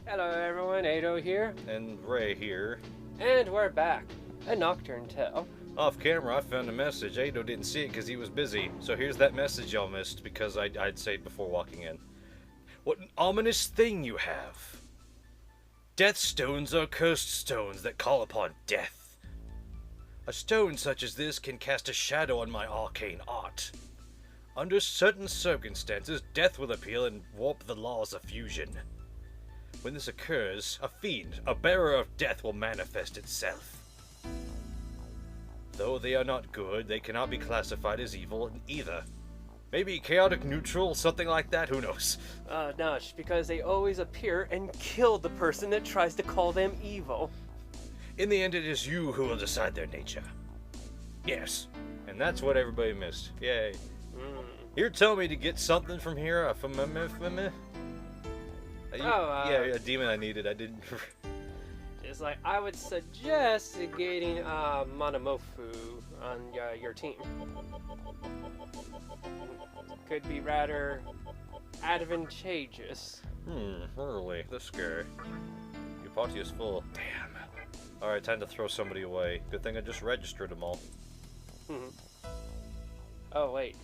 Hello everyone, Atou here. And Ray here. And we're back. A Nocturne tale. Off camera, I found a message. Atou didn't see it because he was busy. So here's that message y'all missed because I'd say it before walking in. What an ominous thing you have. Death stones are cursed stones that call upon death. A stone such as this can cast a shadow on my arcane art. Under certain circumstances, death will appeal and warp the laws of fusion. When this occurs, a fiend, a bearer of death, will manifest itself. Though they are not good, they cannot be classified as evil either. Maybe chaotic neutral, something like that, who knows? No, it's because they always appear and kill the person that tries to call them evil. In the end, it is you who will decide their nature. Yes, and that's what everybody missed. Yay. You're telling me to get something from here? Yeah, a demon I needed. I didn't. It's like, I would suggest getting Monomofu on your team. Could be rather advantageous. Really? This guy. Your party is full. Damn. Alright, time to throw somebody away. Good thing I just registered them all. Oh, wait.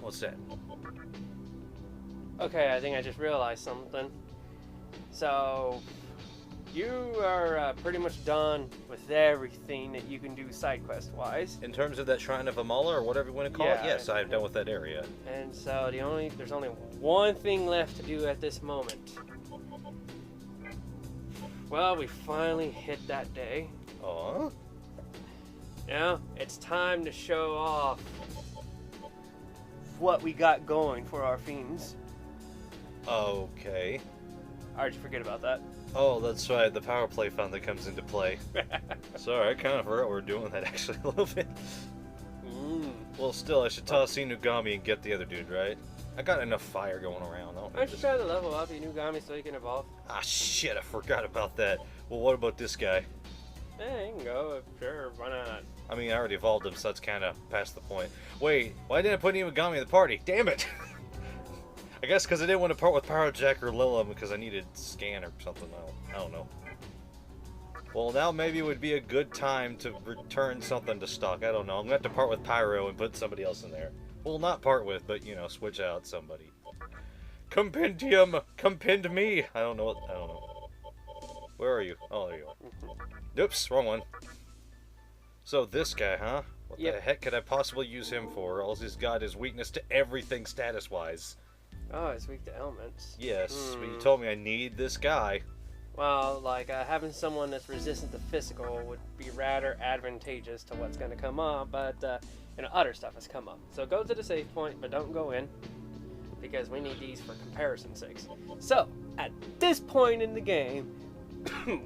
What's that? Okay, I think I just realized something. So, you are pretty much done with everything that you can do side quest wise. In terms of that Shrine of Amala, or whatever you want to call it, yes, I'm done with that area. And so there's only one thing left to do at this moment. Well, we finally hit that day. Aww. Now, it's time to show off what we got going for our fiends. Okay. How'd you forget about that? Oh, that's right, the power play fund that comes into play. Sorry, I kind of forgot we were doing that actually a little bit. Well, still, I should toss Inugami and get the other dude, right? I got enough fire going around. Aren't you trying to level up Inugami so you can evolve? Ah, shit, I forgot about that. Well, what about this guy? Yeah, you can go. Sure, why not? I mean, I already evolved him, so that's kind of past the point. Wait, why didn't I put Inugami in the party? Damn it! I guess because I didn't want to part with Power Jack or Lilla because I needed scan or something. I don't know. Well, now maybe it would be a good time to return something to stock. I don't know. I'm going to have to part with Pyro and put somebody else in there. Well, not part with, but, you know, switch out somebody. Compendium! Compend me! I don't know. Where are you? Oh, there you are. Oops, wrong one. So this guy, huh? What the heck could I possibly use him for? All he's got is weakness to everything status-wise. Oh, it's weak to elements. Yes, but you told me I need this guy. Well, like, having someone that's resistant to physical would be rather advantageous to what's going to come up, but, you know, other stuff has come up. So go to the save point, but don't go in, because we need these for comparison's sakes. So, at this point in the game,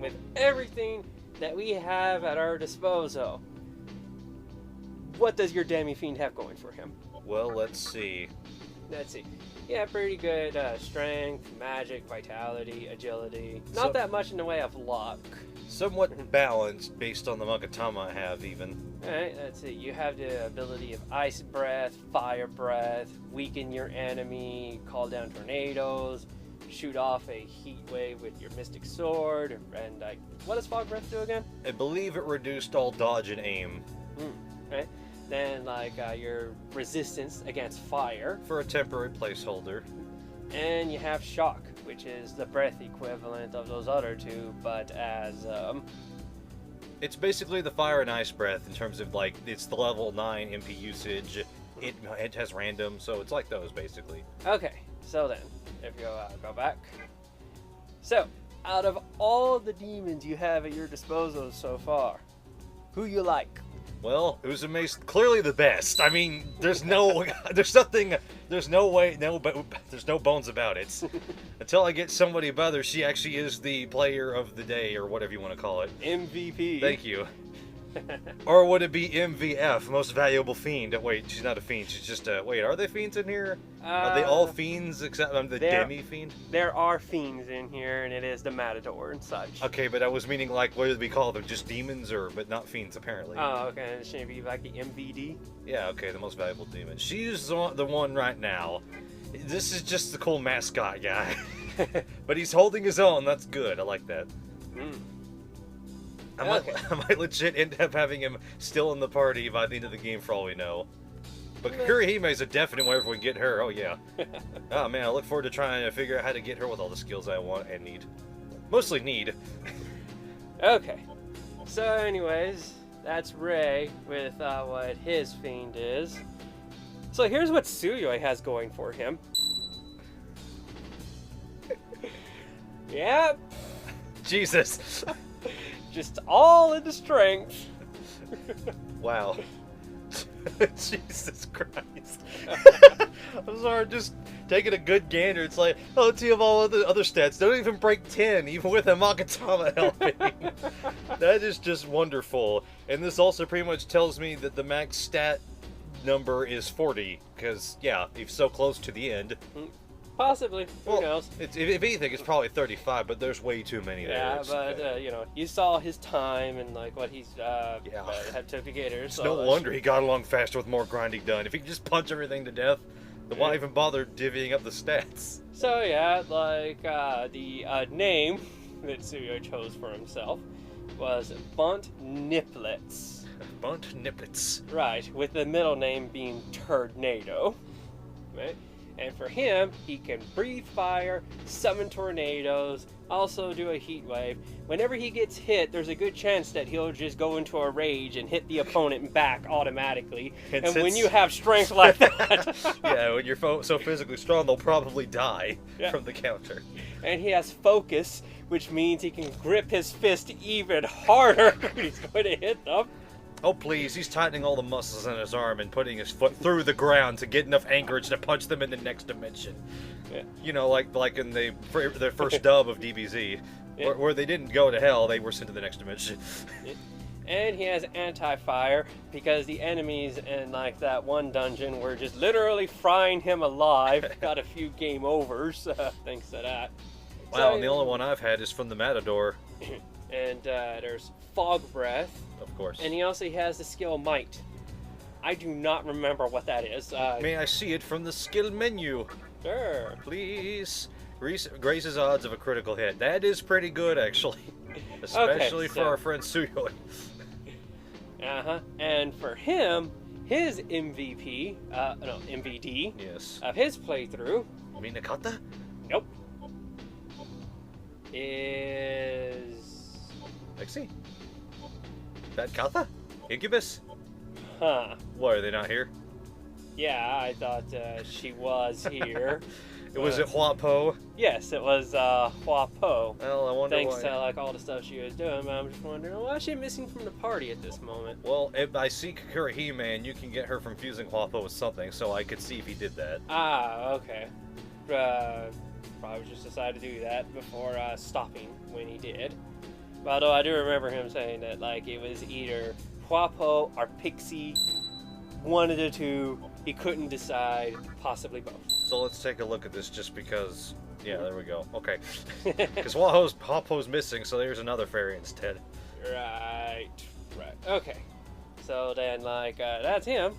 with everything that we have at our disposal, what does your Demi-Fiend have going for him? Well, let's see. Yeah, pretty good strength, magic, vitality, agility. Not that much in the way of luck. Somewhat balanced based on the Magatama I have, even. Alright, let's see. You have the ability of Ice Breath, Fire Breath, weaken your enemy, call down tornadoes, shoot off a heat wave with your Mystic Sword, and what does Fog Breath do again? I believe it reduced all dodge and aim. Right. Then, your resistance against fire. For a temporary placeholder. And you have shock, which is the breath equivalent of those other two, but as, It's basically the fire and ice breath in terms of, it's the level 9 MP usage. It has random, so it's like those, basically. Okay, so then, if you go back. So, out of all the demons you have at your disposal so far, who you like? Well, Uzume's clearly the best. I mean, there's no bones about it. Until I get somebody better, she actually is the player of the day, or whatever you want to call it. MVP. Thank you. Or would it be MVF, most valuable fiend? Wait, she's not a fiend. She's just a... Wait, are they fiends in here? Are they all fiends except the Demi-Fiend? There are fiends in here, and it is the Matador and such. Okay, but I was meaning, like, what do we call them? Just demons, but not fiends, apparently. Oh, okay. It should be like the MVD? Yeah, okay, the most valuable demon. She's the one right now. This is just the cool mascot guy. But he's holding his own. That's good. I like that. Mm. I might legit end up having him still in the party by the end of the game, for all we know. But Kurihime is a definite whenever we get her. Oh, yeah. Oh, man, I look forward to trying to figure out how to get her with all the skills I want and need. Mostly need. Okay. So, anyways, that's Ray with what his fiend is. So here's what Tsuyoi has going for him. Yep. Jesus. Just all in the strength. Wow. Jesus Christ. I'm sorry, just taking a good gander. It's like, oh, two of all the other stats don't even break 10, even with a Magatama helping. That is just wonderful. And this also pretty much tells me that the max stat number is 40, because, yeah, he's so close to the end. Possibly. Who knows? If anything, it's probably 35, but there's way too many there. Yeah, but, you know, you saw his time and, like, what he's had took to get her. It's no wonder he got along faster with more grinding done. If he could just punch everything to death, then why even bother divvying up the stats? So, yeah, like, the name that Tsuyoi chose for himself was Bunt Niplets. Bunt Niplets. Right, with the middle name being Turnado. Right? And for him, he can breathe fire, summon tornadoes, also do a heat wave. Whenever he gets hit, there's a good chance that he'll just go into a rage and hit the opponent back automatically. And when you have strength like that... yeah, when you're so physically strong, they'll probably die from the counter. And he has focus, which means he can grip his fist even harder when he's going to hit them. Oh, please, he's tightening all the muscles in his arm and putting his foot through the ground to get enough anchorage to punch them in the next dimension. Yeah. You know, like in their first dub of DBZ, where they didn't go to hell, they were sent to the next dimension. And he has anti-fire, because the enemies in, like, that one dungeon were just literally frying him alive. Got a few game overs, thanks to that. Wow, So, and the only one I've had is from the Matador. And there's Fog Breath. Of course. And he also has the skill Might. I do not remember what that is. May I see it from the skill menu? Sure. Please. Grace's odds of a critical hit. That is pretty good, actually. Especially for our friend Tsuyoi. Uh-huh. And for him, his MVP, MVD, yes, of his playthrough... Minakata? Nope. Is... Pixie? Bad Katha? Incubus? Huh. What, are they not here? Yeah, I thought she was here. Was it Hua Po? Yes, it was Hua Po. Well, I wonder Thanks why. to like all the stuff she was doing, but I'm just wondering, why is she missing from the party at this moment? Well, if I see Kurihime, and you can get her from fusing Hua Po with something, so I could see if he did that. Ah, okay. Probably just decided to do that before stopping when he did. Although I do remember him saying that, like, it was either Hua Po or Pixie, one of the two. He couldn't decide, possibly both. So let's take a look at this just because... Yeah, there we go. Okay. Because Hua Po's missing, so there's another fairy instead. Right. Okay. So then, like, that's him.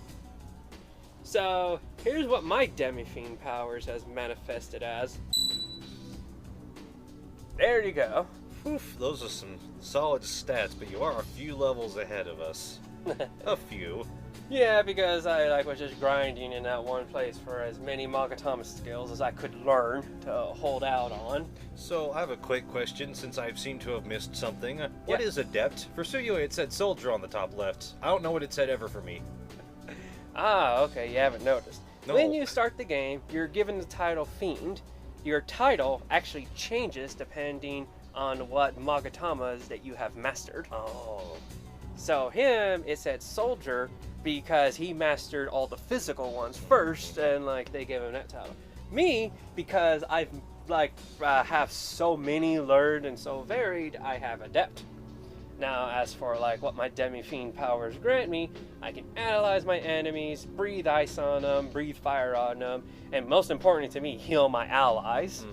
So, here's what my Demi-Fiend powers has manifested as. There you go. Oof, those are some solid stats, but you are a few levels ahead of us. A few. Yeah, because I was just grinding in that one place for as many Magatama skills as I could learn to hold out on. So, I have a quick question, since I seem to have missed something. What is Adept? For Tsuyoi, it said Soldier on the top left. I don't know what it said ever for me. Ah, okay, you haven't noticed. No. When you start the game, you're given the title Fiend. Your title actually changes depending on what Magatamas that you have mastered. Oh. So him, it said Soldier because he mastered all the physical ones first, and like they gave him that title. Me, because I've have so many learned and so varied, I have Adept. Now, as for like what my Demi-Fiend powers grant me, I can analyze my enemies, breathe ice on them, breathe fire on them, and most importantly to me, heal my allies.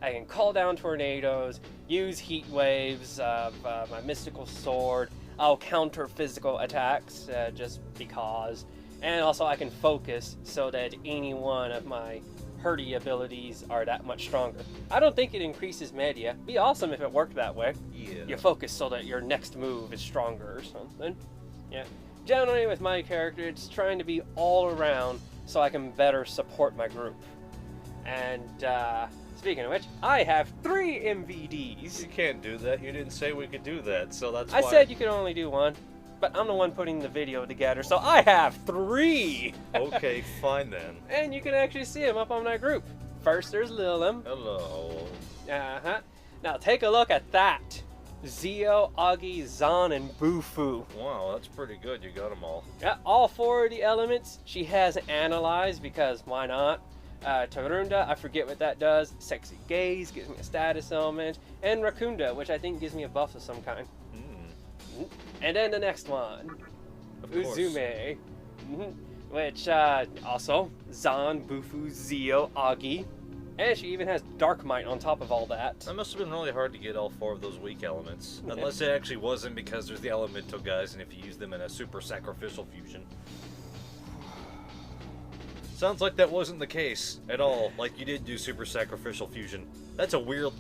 I can call down tornadoes, use heat waves of my mystical sword. I'll counter physical attacks just because. And also I can focus so that any one of my hurdy abilities are that much stronger. I don't think it increases media. Be awesome if it worked that way. Yeah. You focus so that your next move is stronger or something. Yeah. Generally with my character, it's trying to be all around so I can better support my group. And speaking of which, I have 3 MVDs. You can't do that. You didn't say we could do that, so that's I why. said you could only do 1, but I'm the one putting the video together, so I have 3! Okay, fine then. And you can actually see them up on my group. First, there's Lilim. Hello. Uh-huh. Now, take a look at that. Zio, Augie, Zan, and Bufu. Wow, that's pretty good. You got them all. Yeah, all 4 of the elements she has analyzed, because why not? Tarunda, I forget what that does. Sexy Gaze gives me a status element. And Rakunda, which I think gives me a buff of some kind. And then the next one, Of course. Uzume, which also Zan, Bufu, Zio, Augie, and she even has Dark Might on top of all that. That must have been really hard to get all 4 of those weak elements. Unless it actually wasn't, because there's the elemental guys, and if you use them in a super sacrificial fusion. Sounds like that wasn't the case at all. Like you did do super sacrificial fusion. That's a real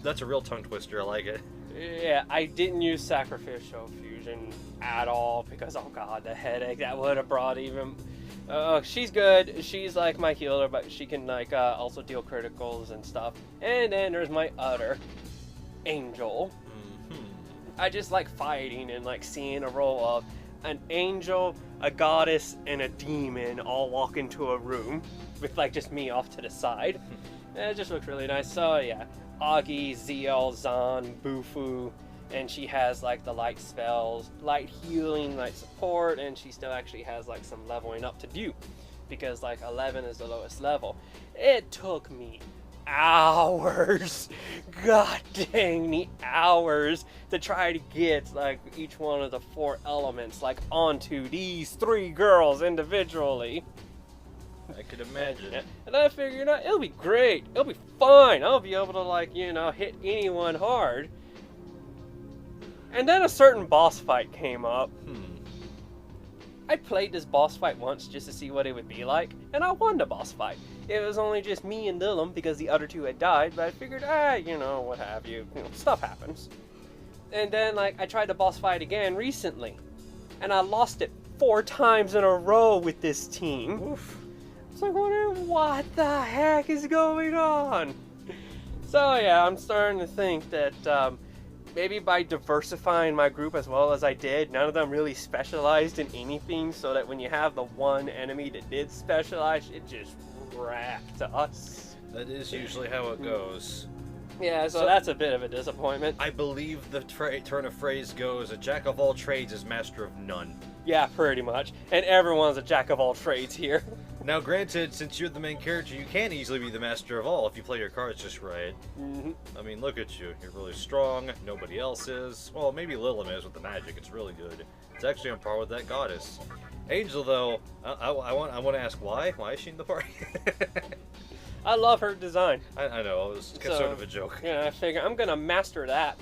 tongue twister. I like it. Yeah, I didn't use sacrificial fusion at all because, oh god, the headache that would have brought even. She's good. She's like my healer, but she can like also deal criticals and stuff. And then there's my other angel. I just like fighting and like seeing a roll of an angel, a goddess, and a demon all walk into a room with like just me off to the side. And it just looks really nice. So yeah, Augie, Zio, Zan, Bufu, and she has like the light spells, light healing, light support, and she still actually has like some leveling up to do because like 11 is the lowest level. It took me hours, god dang me hours, to try to get like each one of the 4 elements like onto these 3 girls individually. I could imagine. And I figured out it'll be great, it'll be fine, I'll be able to like, you know, hit anyone hard. And then a certain boss fight came up. I played this boss fight once just to see what it would be like, and I won the boss fight. It was only just me and Lilim because the other 2 had died, but I figured, you know, what have you, stuff happens. And then, like, I tried the boss fight again recently, and I lost it 4 times in a row with this team. Oof. It's like, what the heck is going on? So yeah, I'm starting to think that maybe by diversifying my group as well as I did, none of them really specialized in anything, so that when you have the one enemy that did specialize, it just wrapped us. That is usually how it goes. Yeah, so that's a bit of a disappointment. I believe the turn of phrase goes, a jack of all trades is master of none. Yeah, pretty much. And everyone's a jack of all trades here. Now granted, since you're the main character, you can easily be the master of all if you play your cards just right. I mean, look at you. You're really strong. Nobody else is. Well, maybe Lilim is with the magic. It's really good. It's actually on par with that goddess. Angel, though, I want to ask why? Why is she in the party? I love her design. I know, it was sort of a joke. Yeah, I figure I'm gonna master that.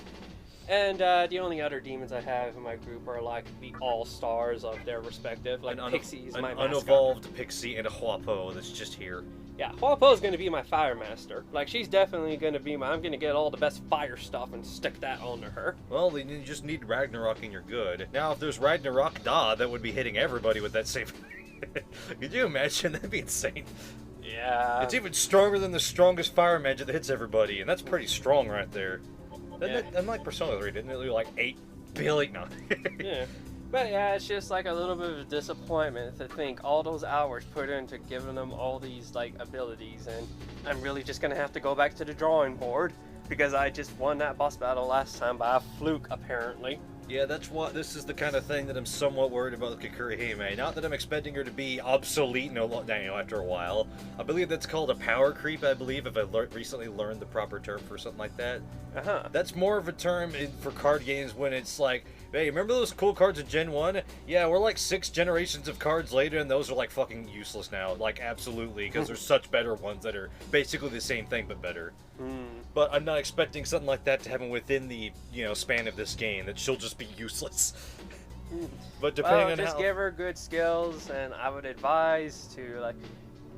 And the only other demons I have in my group are like the all-stars of their respective. Like Pixie's my mascot. Unevolved Pixie and a Hua Po that's just here. Yeah, Hua Po's gonna be my fire master. Like, she's definitely gonna be I'm gonna get all the best fire stuff and stick that onto her. Well, then you just need Ragnarok and you're good. Now, if there's Ragnarok Da, that would be hitting everybody with that same... Could you imagine? That'd be insane. Yeah. It's even stronger than the strongest fire magic that hits everybody, and that's pretty strong right there. Unlike Persona 3, didn't it do like 8 billion? No. Yeah. But yeah, it's just like a little bit of a disappointment to think all those hours put into giving them all these like abilities, and I'm really just gonna have to go back to the drawing board because I just won that boss battle last time by a fluke, apparently. Yeah, that's what. This is the kind of thing that I'm somewhat worried about with Kakuri Hime. Not that I'm expecting her to be obsolete after a while. I believe that's called a power creep, I believe, if I recently learned the proper term for something like that. Uh-huh. That's more of a term for card games when it's like, hey, remember those cool cards in Gen 1? Yeah, we're like 6 generations of cards later, and those are like fucking useless now. Like, absolutely, because there's such better ones that are basically the same thing, but better. But I'm not expecting something like that to happen within the, span of this game, that she'll just be useless. But depending on just give her good skills, and I would advise to, like,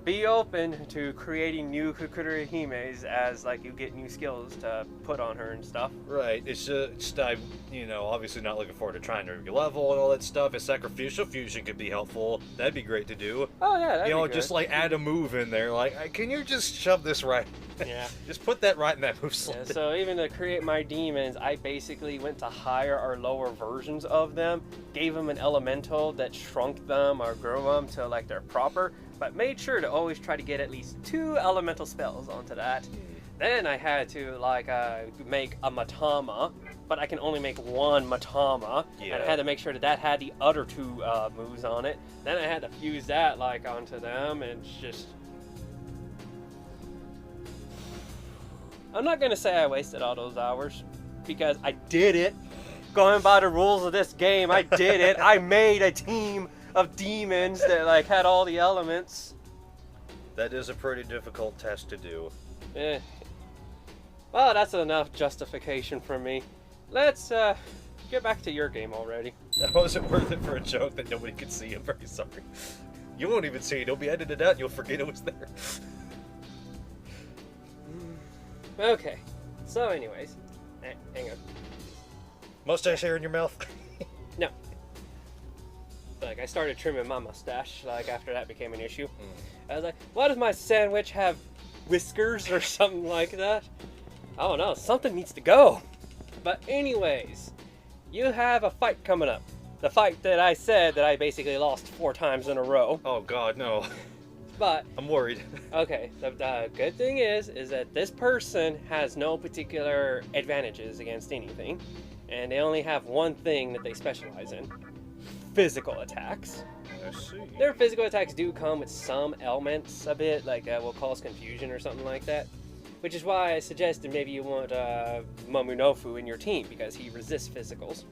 be open to creating new Kakuri Himes as, like, you get new skills to put on her and stuff. Right, it's just, obviously not looking forward to trying to level and all that stuff. A sacrificial fusion could be helpful. That'd be great to do. Oh, yeah, that'd be good. Just, like, add a move in there. Like, can you just shove this right? Yeah. Just put that right in that move slot. Yeah, so even to create my demons, I basically went to higher or lower versions of them, gave them an elemental that shrunk them or grew them to, like, their proper, but made sure to always try to get at least 2 elemental spells onto that. Then I had to, like, make a Matama, but I can only make 1 Matama. Yeah. And I had to make sure that had the other 2 moves on it. Then I had to fuse that, like, onto them, and just... I'm not going to say I wasted all those hours, because I did it. Going by the rules of this game, I did it. I made a team of demons that, like, had all the elements. That is a pretty difficult task to do. Well, that's enough justification for me. Let's get back to your game already. That wasn't worth it for a joke that nobody could see. I'm very sorry. You won't even see it. It'll be edited out and you'll forget it was there. Okay. So anyways. Hang on. Mustache hair in your mouth? No. Like, I started trimming my mustache, like, after that became an issue. I was like, why does my sandwich have whiskers or something like that? I don't know, something needs to go. But anyways, you have a fight coming up. The fight that I said that I basically lost 4 times in a row. Oh god, no. But I'm worried. Okay, the good thing is that this person has no particular advantages against anything. And they only have one thing that they specialize in. Physical attacks. I see. Their physical attacks do come with some elements a bit, like will cause confusion or something like that. Which is why I suggested maybe you want Momonofu in your team, because he resists physicals.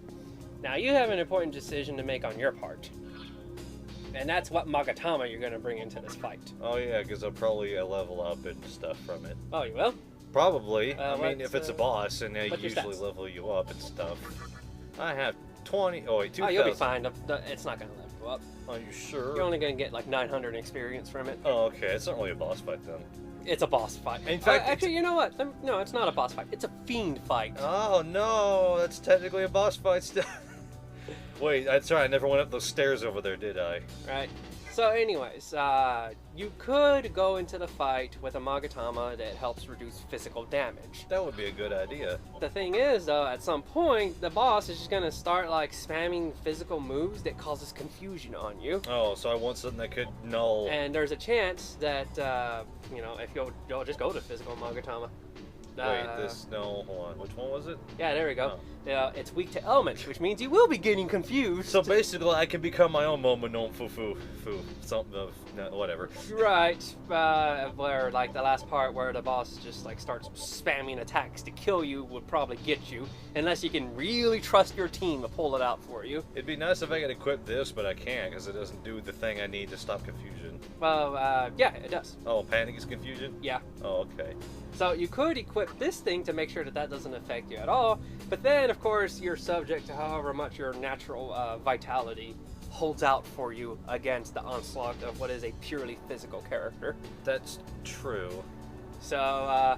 Now you have an important decision to make on your part. And that's what Magatama you're going to bring into this fight. Oh yeah, because I'll probably level up and stuff from it. Oh, you will? Probably. I mean, if it's a boss, and they usually stats? level you up and stuff. I have 20. Oh wait, 2,000. Oh, you'll be fine. It's not going to level you up. Are you sure? You're only going to get like 900 experience from it. Oh, okay. It's not really a boss fight then. It's a boss fight. In fact, actually, you know what? No, it's not a boss fight. It's a fiend fight. Oh no, that's technically a boss fight still. Wait, that's right. I never went up those stairs over there, did I? Right. So anyways, you could go into the fight with a Magatama that helps reduce physical damage. That would be a good idea. The thing is, though, at some point, the boss is just going to start, like, spamming physical moves that causes confusion on you. Oh, so I want something that could null... And there's a chance that, if you'll just go to physical Magatama. No, hold on. Which one was it? Yeah, there we go. Oh. It's weak to elements, which means you will be getting confused. So basically, I can become my own Momonofu, something of, whatever. Right, where, like, the last part where the boss just, like, starts spamming attacks to kill you would probably get you, unless you can really trust your team to pull it out for you. It'd be nice if I could equip this, but I can't, because it doesn't do the thing I need to stop confusion. Well, yeah, it does. Oh, panic is confusion? Yeah. Oh, okay. So you could equip this thing to make sure that doesn't affect you at all, but then, of course, you're subject to however much your natural vitality holds out for you against the onslaught of what is a purely physical character. That's true. So,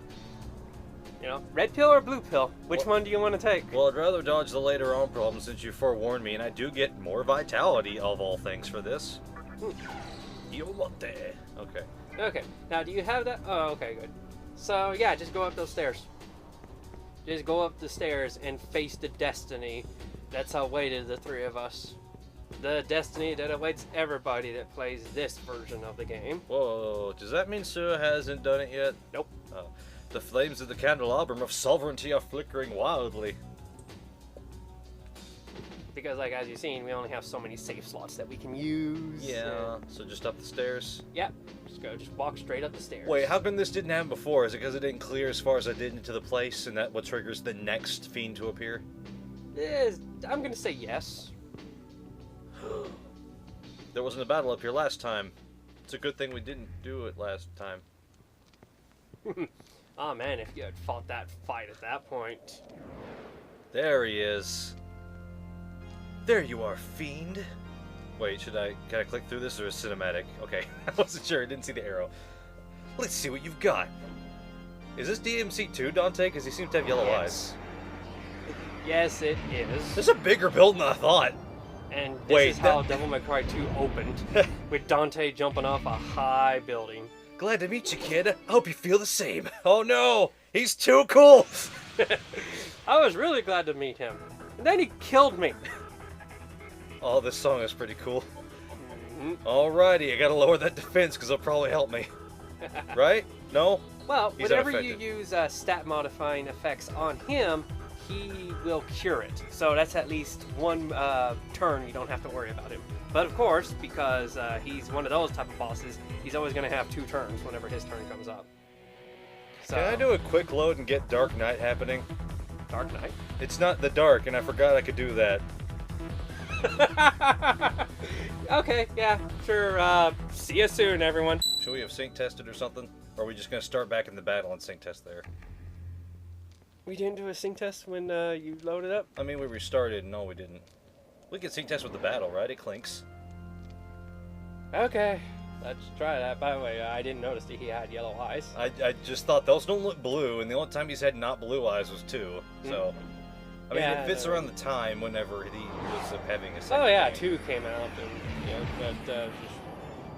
red pill or blue pill? Which one do you want to take? Well, I'd rather dodge the later on problem since you forewarned me, and I do get more vitality of all things for this. Okay. Okay, now do you have that? Oh, okay, good. So, yeah, just go up those stairs. Just go up the stairs and face the destiny that's awaited the 3 of us. The destiny that awaits everybody that plays this version of the game. Whoa, does that mean Sue hasn't done it yet? Nope. Oh. The flames of the candelabrum of sovereignty are flickering wildly. Because, like, as you've seen, we only have so many safe slots that we can use. Yeah, so just up the stairs? Yep. Just walk straight up the stairs. Wait, how come this didn't happen before? Is it because it didn't clear as far as I did into the place, and that what triggers the next fiend to appear? I'm gonna say yes. There wasn't a battle up here last time. It's a good thing we didn't do it last time. Oh man, if you had fought that fight at that point. There he is. There you are, fiend. Wait, can I click through this or is it cinematic? Okay, I wasn't sure, I didn't see the arrow. Let's see what you've got. Is this DMC2 Dante? Because he seems to have yellow eyes. Yes, it is. There's a bigger build than I thought. And this is how Devil May Cry 2 opened, with Dante jumping off a high building. Glad to meet you, kid. I hope you feel the same. Oh no, he's too cool. I was really glad to meet him. And then he killed me. Oh, this song is pretty cool. Mm-hmm. Alrighty, I gotta lower that defense because it'll probably help me. Right? No? Well, He's whenever you unaffected. use stat modifying effects on him, he will cure it. So that's at least one turn you don't have to worry about him. But of course, because he's one of those type of bosses, he's always going to have 2 turns whenever his turn comes up. So, Can I do a quick load and get Dark Knight happening? Dark Knight? It's not the dark, and I forgot I could do that. Okay, yeah, sure. See you soon, everyone. Should we have sync tested or something? Or are we just gonna start back in the battle and sync test there? We didn't do a sync test when you loaded up? I mean, we restarted. No, we didn't. We can sync test with the battle, right? It clinks. Okay, let's try that. By the way, I didn't notice that he had yellow eyes. I just thought those don't look blue, and the only time he's had not blue eyes was 2. So, I mean, Yeah, it fits around the time whenever he was having a second Oh yeah, game. 2 came out, and but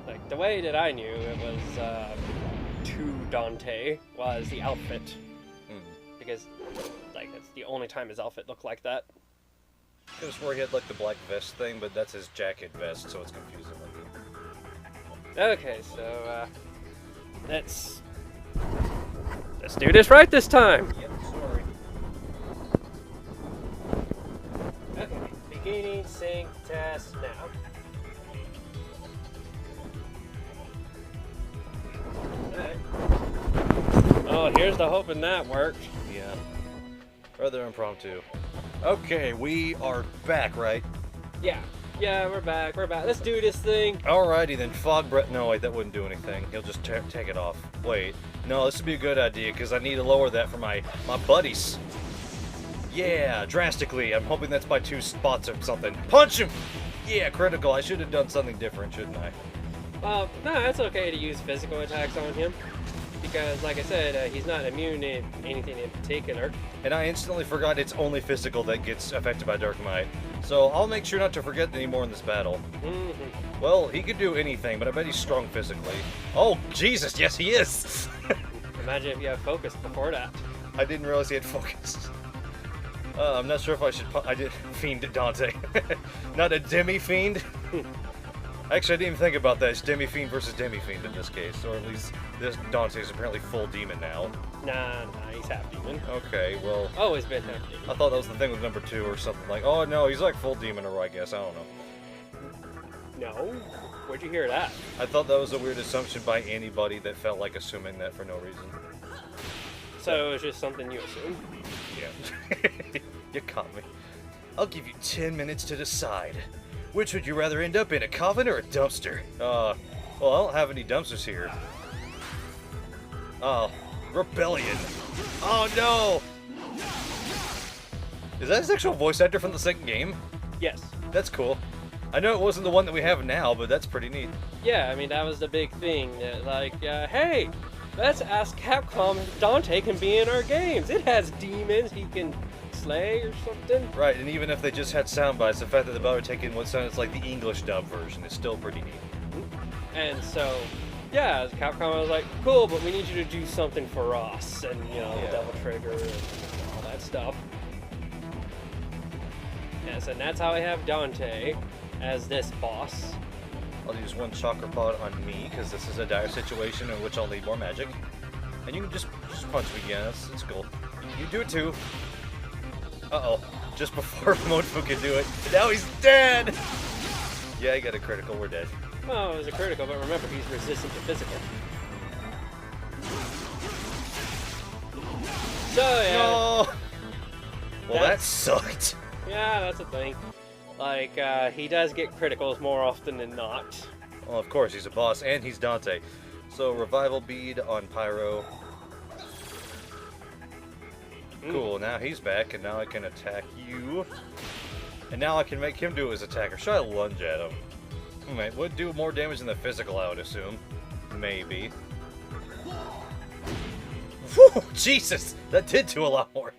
like the way that I knew it was 2 Dante was the outfit, because like that's the only time his outfit looked like that. I could have swore he had like the black vest thing, but that's his jacket vest, so it's confusing looking. Okay, so let's do this right this time. Yep, sorry. Okay, beginning sync test now. Alright. Oh, here's the hoping that worked. Yeah. Rather impromptu. Okay, we are back, right? Yeah, we're back. Let's do this thing. Alrighty then, fog breath. No, wait, that wouldn't do anything. He'll just take it off. Wait, no, this would be a good idea because I need to lower that for my buddies. Yeah, drastically. I'm hoping that's by 2 spots or something. Punch him! Yeah, critical. I should have done something different, shouldn't I? No, it's okay to use physical attacks on him. Because, like I said, he's not immune to anything in particular. And I instantly forgot it's only physical that gets affected by Dark Might. So I'll make sure not to forget anymore in this battle. Mm-hmm. Well, he could do anything, but I bet he's strong physically. Oh, Jesus, yes he is! Imagine if you have focus before that. I didn't realize he had focus. I'm not sure if I should... I did Fiend Dante. Not a Demi-Fiend. Actually, I didn't even think about that. It's Demi-Fiend versus Demi-Fiend in this case. Or at least this Dante is apparently full demon now. Nah, he's half demon. Okay, well... Always been half demon. I thought that was the thing with number 2 or something like... Oh, no, he's like full demon or I guess. I don't know. No? Where'd you hear that? I thought that was a weird assumption by anybody that felt like assuming that for no reason. So it was just something you assumed? Yeah. You caught me. I'll give you 10 minutes to decide. Which would you rather end up in, a coffin or a dumpster? Well, I don't have any dumpsters here. Oh, rebellion. Oh, no! Is that his actual voice actor from the second game? Yes. That's cool. I know it wasn't the one that we have now, but that's pretty neat. Yeah, I mean, that was the big thing. Hey, let's ask Capcom if Dante can be in our games. It has demons he can slay or something. Right, and even if they just had sound bites, the fact that the are taking what sounds like the English dub version is still pretty neat. And so, yeah, Capcom was like, cool, but we need you to do something for us. And, the Devil Trigger and all that stuff. Yes, and that's how I have Dante as this boss. I'll use 1 chakra pod on me, because this is a dire situation in which I'll need more magic. And you can just punch me again. That's cool. You do it too. Uh-oh. Just before Mofu could do it. Now he's dead! Yeah, he got a critical. We're dead. Well, it was a critical, but remember, he's resistant to physical. So, yeah. No! Well, that sucked. Yeah, that's a thing. Like, he does get criticals more often than not. Well, of course, he's a boss, and he's Dante. So, Revival Bead on Pyro. Cool, now he's back, and now I can attack you. And now I can make him do his attack, or should I lunge at him? Would do more damage than the physical, I would assume. Maybe. Whew, Jesus! That did do a lot more.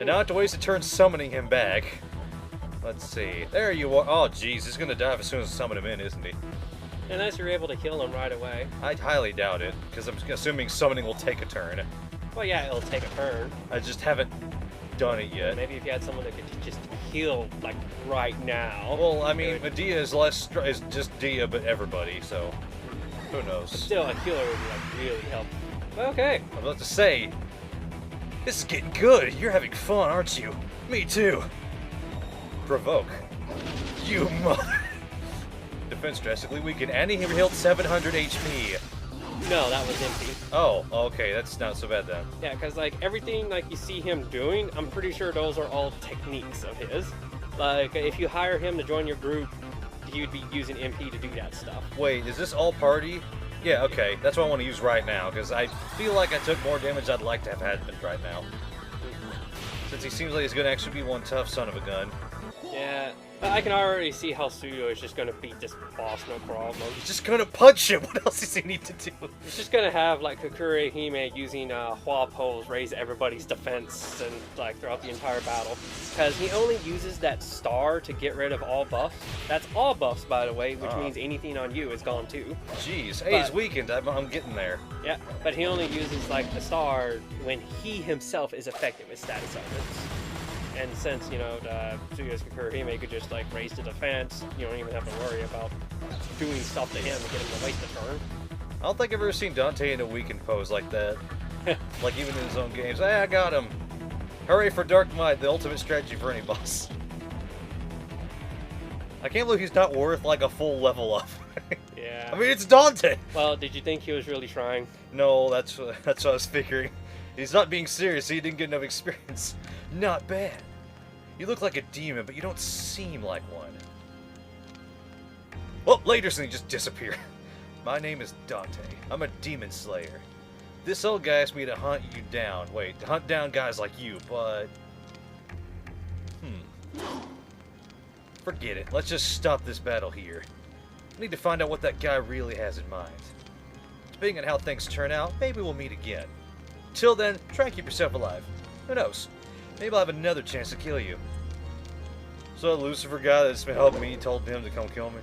And now I have to waste a turn summoning him back. Let's see. There you are. Oh, jeez, he's gonna die as soon as I summon him in, isn't he? Unless you're able to kill him right away. I highly doubt it, because I'm assuming summoning will take a turn. Well, yeah, it'll take a turn. I just haven't done it yet. Maybe if you had someone that could just heal, like, right now. Well, I mean, Medea is is just Dia, but everybody, so who knows? But still, a healer would be, like, really helpful. Okay. I'm about to say, this is getting good. You're having fun, aren't you? Me too. Provoke. You mother. Defense drastically weakened, and he healed 700 HP. No, that was empty. Oh, okay, that's not so bad then. Yeah, because, like, everything, like, you see him doing, I'm pretty sure those are all techniques of his. Like, if you hire him to join your group, you'd be using MP to do that stuff. Wait, is this all party? Yeah, okay, that's what I want to use right now, because I feel like I took more damage I'd like to have had right now. Since he seems like he's going to actually be one tough son of a gun. Yeah, but I can already see how Suyo is just going to beat this boss, no problem. He's just going to punch him. What else does he need to do? He's just going to have, like, Kakure Hime using Hua Po's raise everybody's defense and, like, throughout the entire battle. Because he only uses that star to get rid of all buffs. That's all buffs, by the way, which means anything on you is gone too. Jeez, hey, he's weakened. I'm getting there. Yeah, but he only uses, like, the star when he himself is effective with status elements. And since, you know, Suyo's Kakure Hime could just, like, raise the defense, you don't even have to worry about doing stuff to him to get him to waste a turn. I don't think I've ever seen Dante in a weakened pose like that. Like, even in his own games. Hey, I got him! Hurry for Dark Might, the ultimate strategy for any boss. I can't believe he's not worth, like, a full level up. Yeah. I mean, it's Dante! Well, did you think he was really trying? No, that's what I was figuring. He's not being serious, he didn't get enough experience. Not bad. You look like a demon, but you don't seem like one. Well, later, so he just disappeared. My name is Dante. I'm a demon slayer. This old guy asked me to hunt you down. Wait, to hunt down guys like you, but... Forget it. Let's just stop this battle here. I need to find out what that guy really has in mind. Depending on how things turn out, maybe we'll meet again. Till then, try and keep yourself alive. Who knows? Maybe I'll have another chance to kill you. So the Lucifer guy that's been helping me told him to come kill me?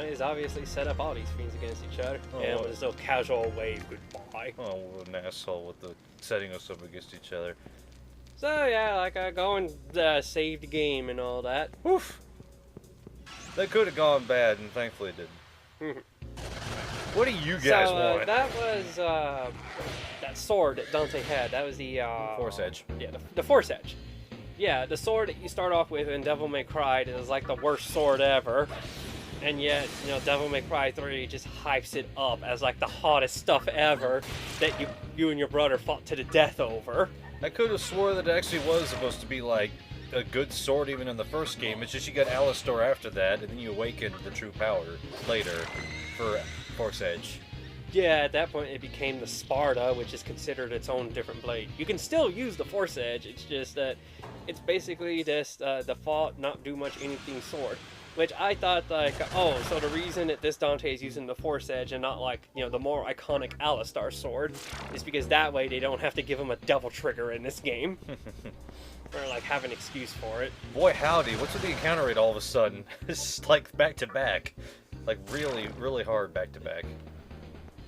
He's obviously set up all these fiends against each other. Oh, and with his little casual wave goodbye. Oh, what an asshole with the setting us up against each other. So yeah, like I go and save the game and all that. Woof! That could have gone bad, and thankfully it didn't. What do you guys want? That was that sword that Dante had. That was the Force Edge. Yeah, the Force Edge. Yeah, the sword that you start off with in Devil May Cry is like the worst sword ever. And yet, you know, Devil May Cry 3 just hypes it up as like the hottest stuff ever that you and your brother fought to the death over. I could have swore that it actually was supposed to be like a good sword even in the first game. It's just you got Alistar after that, and then you awaken the true power later for Force Edge. Yeah, at that point it became the Sparta, which is considered its own different blade. You can still use the Force Edge, it's just that it's basically just default not do much anything sword. Which I thought like, oh, so the reason that this Dante is using the Force Edge and not like, you know, the more iconic Alistar sword is because that way they don't have to give him a double trigger in this game. Or like have an excuse for it. Boy howdy, what's with the encounter rate all of a sudden? It's like back to back. Like really, really hard back to back.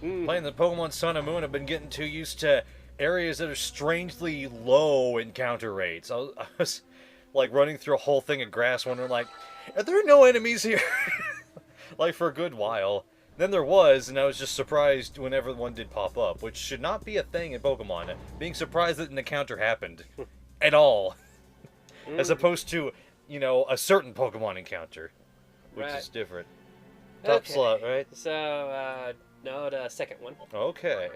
Playing the Pokemon Sun and Moon, I've been getting too used to areas that are strangely low encounter rates. I was like running through a whole thing of grass wondering like, are there no enemies here? Like for a good while. Then there was, and I was just surprised whenever one did pop up, which should not be a thing in Pokemon. Being surprised that an encounter happened at all, as opposed to, you know, a certain Pokemon encounter, which is different. Top slot, right? So, no, the second one. Okay.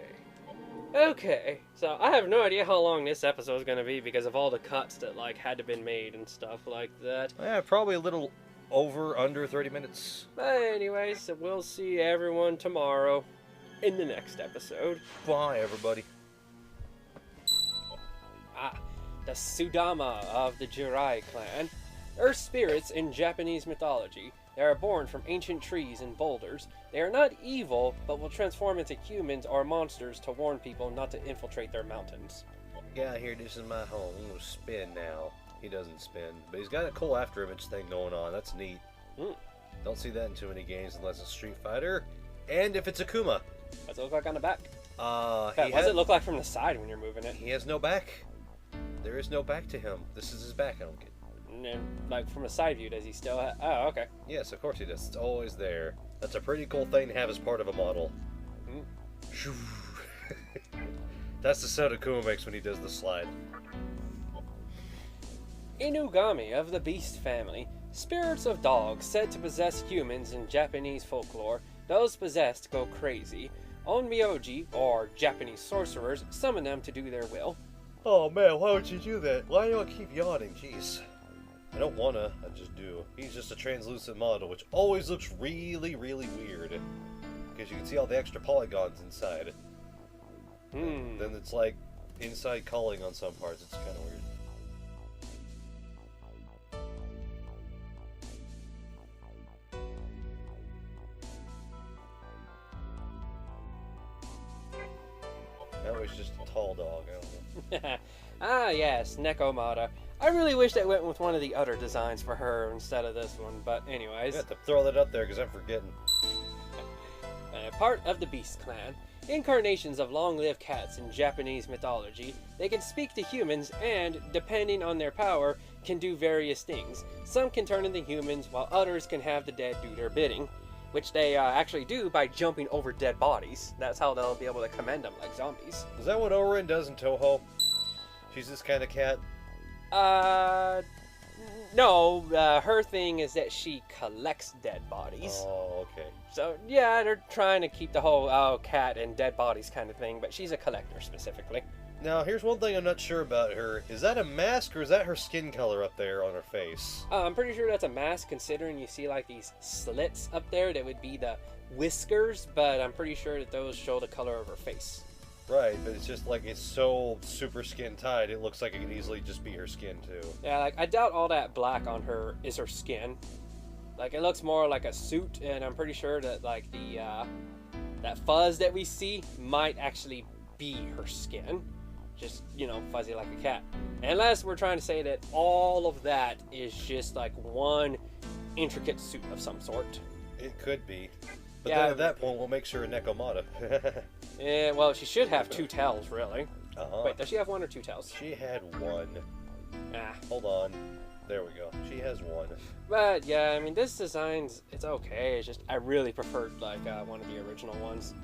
Okay, so I have no idea how long this episode is going to be because of all the cuts that, like, had to been made and stuff like that. Yeah, probably a little under 30 minutes. But anyways, we'll see everyone tomorrow in the next episode. Bye, everybody. The Sudama of the Jirai clan. Earth spirits in Japanese mythology. They are born from ancient trees and boulders. They are not evil, but will transform into humans or monsters to warn people not to infiltrate their mountains. Yeah, here, this is my home. I'm gonna spin now. He doesn't spin, but he's got a cool after image thing going on. That's neat. Don't see that in too many games unless it's Street Fighter. And if it's Akuma. What's it look like on the back? What does it look like from the side when you're moving it? He has no back. There is no back to him. This is his back, I don't get. And, like, from a side view, does he still have... Oh, okay. Yes, of course he does. It's always there. That's a pretty cool thing to have as part of a model. That's the sound Akuma makes when he does the slide. Inugami of the Beast family. Spirits of dogs said to possess humans in Japanese folklore. Those possessed go crazy. Onmyoji, or Japanese sorcerers, summon them to do their will. Oh man, why would you do that? Why do I keep yawning? Jeez. I don't wanna, I just do. He's just a translucent model, which always looks really, really weird. Because you can see all the extra polygons inside. Then it's like inside culling on some parts. It's kind of weird. That was just a tall dog, I don't know. Ah yes, Nekomata. I really wish they went with one of the other designs for her instead of this one, but anyways. I got to throw that up there because I'm forgetting. Part of the Beast Clan. Incarnations of long-lived cats in Japanese mythology. They can speak to humans and, depending on their power, can do various things. Some can turn into humans, while others can have the dead do their bidding. Which they actually do by jumping over dead bodies. That's how they'll be able to commend them like zombies. Is that what Orin does in Touhou? She's this kind of cat? No, her thing is that she collects dead bodies. Oh, okay. So, yeah, they're trying to keep the whole, cat and dead bodies kind of thing, but she's a collector specifically. Now, here's one thing I'm not sure about her. Is that a mask, or is that her skin color up there on her face? I'm pretty sure that's a mask, considering you see, like, these slits up there that would be the whiskers, but I'm pretty sure that those show the color of her face. Right, but it's just like it's so super skin tight, it looks like it could easily just be her skin too. Yeah, like I doubt all that black on her is her skin. Like it looks more like a suit, and I'm pretty sure that like the that fuzz that we see might actually be her skin. Just, you know, fuzzy like a cat. Unless we're trying to say that all of that is just like one intricate suit of some sort. It could be. But yeah, then at that point, we'll make sure a Nekomata. Yeah, well, she should have two tails, really. Uh-huh. Wait, does she have one or two tails? She had one. Ah. Hold on. There we go. She has one. But, yeah, I mean, this design's, it's okay. It's just, I really preferred, like, one of the original ones.